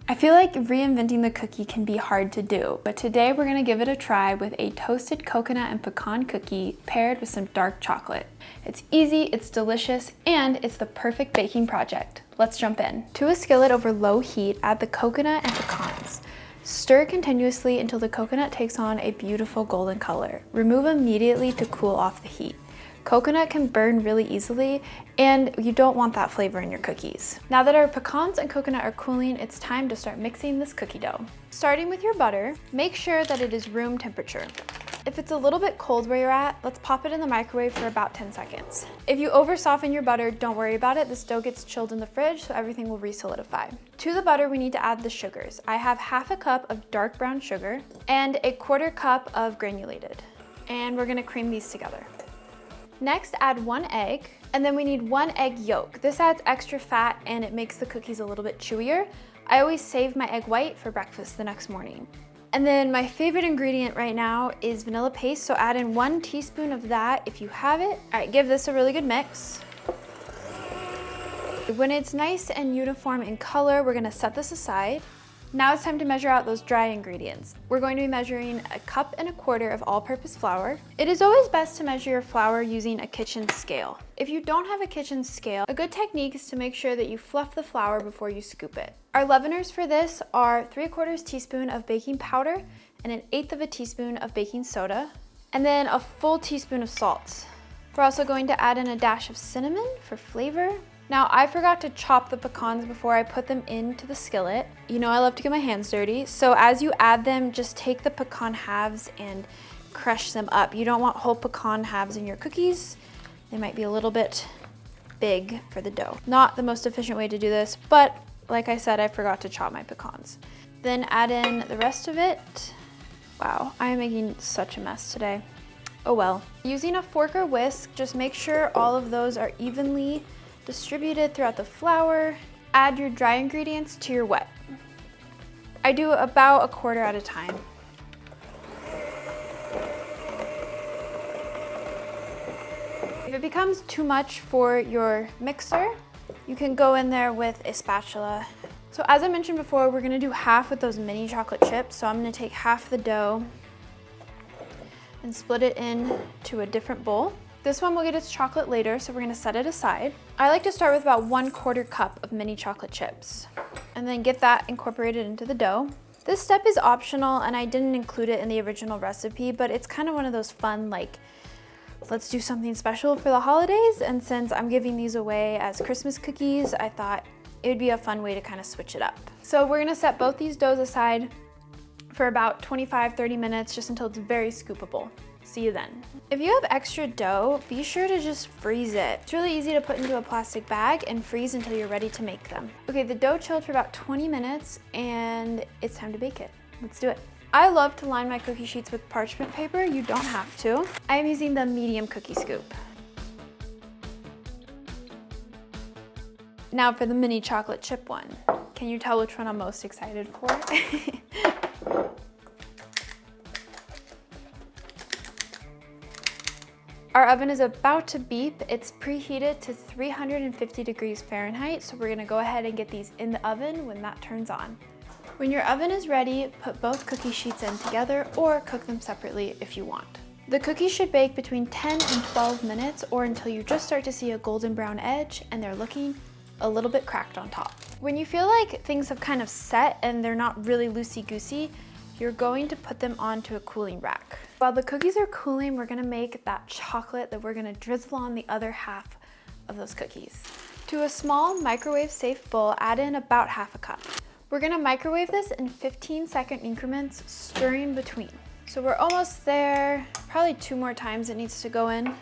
I feel like reinventing the cookie can be hard to do, but today we're gonna give it a try with a toasted coconut and pecan cookie paired with some dark chocolate. It's easy, it's delicious, and it's the perfect baking project. Let's jump in. To a skillet over low heat, add the coconut and pecans. Stir continuously until the coconut takes on a beautiful golden color. Remove immediately to cool off the heat. Coconut can burn really easily, and you don't want that flavor in your cookies. Now that our pecans and coconut are cooling, it's time to start mixing this cookie dough. Starting with your butter, make sure that it is room temperature. If it's a little bit cold where you're at, let's pop it in the microwave for about 10 seconds. If you over soften your butter, don't worry about it. This dough gets chilled in the fridge, so everything will re-solidify. To the butter, we need to add the sugars. I have half a cup of dark brown sugar and a 1/4 cup of granulated. And we're gonna cream these together. Next, add 1 egg, and then we need 1 egg yolk. This adds extra fat and it makes the cookies a little bit chewier. I always save my egg white for breakfast the next morning. And then my favorite ingredient right now is vanilla paste, so add in 1 teaspoon of that if you have it. All right, give this a really good mix. When it's nice and uniform in color, we're gonna set this aside. Now it's time to measure out those dry ingredients. We're going to be measuring 1.25 cups of all-purpose flour. It is always best to measure your flour using a kitchen scale. If you don't have a kitchen scale, a good technique is to make sure that you fluff the flour before you scoop it. Our leaveners for this are 3/4 teaspoon of baking powder and 1/8 teaspoon of baking soda, and then a full teaspoon of salt. We're also going to add in a dash of cinnamon for flavor. Now, I forgot to chop the pecans before I put them into the skillet. You know I love to get my hands dirty, so as you add them, just take the pecan halves and crush them up. You don't want whole pecan halves in your cookies. They might be a little bit big for the dough. Not the most efficient way to do this, but like I said, I forgot to chop my pecans. Then add in the rest of it. Wow, I am making such a mess today. Oh well. Using a fork or whisk, just make sure all of those are evenly distributed throughout the flour. Add your dry ingredients to your wet. I do about 1/4 at a time. If it becomes too much for your mixer, you can go in there with a spatula. So as I mentioned before, we're gonna do half with those mini chocolate chips. So I'm gonna take half the dough and split it into a different bowl. This one will get its chocolate later, so we're gonna set it aside. I like to start with about 1/4 cup of mini chocolate chips and then get that incorporated into the dough. This step is optional and I didn't include it in the original recipe, but it's kind of one of those fun, like, let's do something special for the holidays. And since I'm giving these away as Christmas cookies, I thought it would be a fun way to kind of switch it up. So we're gonna set both these doughs aside for about 25-30 minutes, just until it's very scoopable. See you then. If you have extra dough, be sure to just freeze it. It's really easy to put into a plastic bag and freeze until you're ready to make them. Okay, the dough chilled for about 20 minutes and it's time to bake it. Let's do it. I love to line my cookie sheets with parchment paper. You don't have to. I am using the medium cookie scoop. Now for the mini chocolate chip one. Can you tell which one I'm most excited for? Our oven is about to beep. It's preheated to 350 degrees Fahrenheit, so we're gonna go ahead and get these in the oven when that turns on. When your oven is ready, put both cookie sheets in together or cook them separately if you want. The cookies should bake between 10 and 12 minutes or until you just start to see a golden brown edge and they're looking a little bit cracked on top. When you feel like things have kind of set and they're not really loosey-goosey, you're going to put them onto a cooling rack. While the cookies are cooling, we're gonna make that chocolate that we're gonna drizzle on the other half of those cookies. To a small microwave-safe bowl, add in about half a cup. We're gonna microwave this in 15-second increments, stirring between. So we're almost there. Probably 2 more times it needs to go in.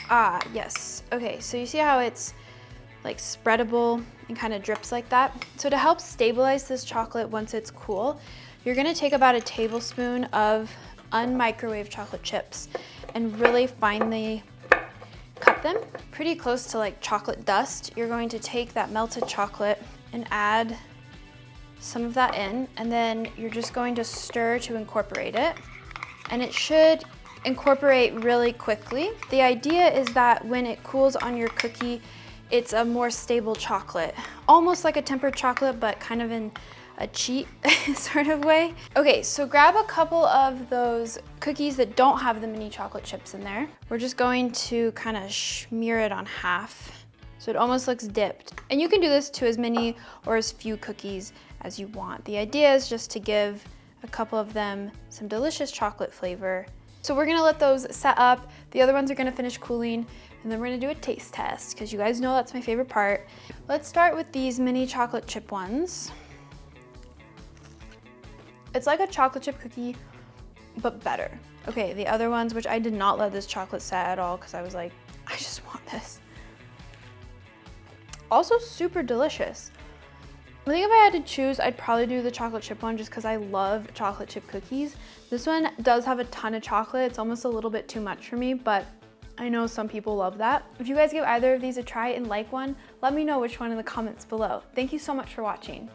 Ah, yes. Okay, so you see how it's like spreadable and kind of drips like that? So to help stabilize this chocolate once it's cool, you're gonna take about a tablespoon of unmicrowaved chocolate chips and really finely cut them, pretty close to like chocolate dust. You're going to take that melted chocolate and add some of that in, and then you're just going to stir to incorporate it. And it should incorporate really quickly. The idea is that when it cools on your cookie, It's a more stable chocolate, almost like a tempered chocolate, but kind of in a cheat sort of way. Okay, so grab a couple of those cookies that don't have the mini chocolate chips in there. We're just going to kind of smear it on half so it almost looks dipped. And you can do this to as many or as few cookies as you want. The idea is just to give a couple of them some delicious chocolate flavor. So we're gonna let those set up. The other ones are gonna finish cooling, and then we're gonna do a taste test, because you guys know that's my favorite part. Let's start with these mini chocolate chip ones. It's like a chocolate chip cookie, but better. Okay, the other ones, which I did not let this chocolate set at all, because I was like, I just want this. Also super delicious. I think if I had to choose, I'd probably do the chocolate chip one just because I love chocolate chip cookies. This one does have a ton of chocolate. It's almost a little bit too much for me, but I know some people love that. If you guys give either of these a try and like one, let me know which one in the comments below. Thank you so much for watching.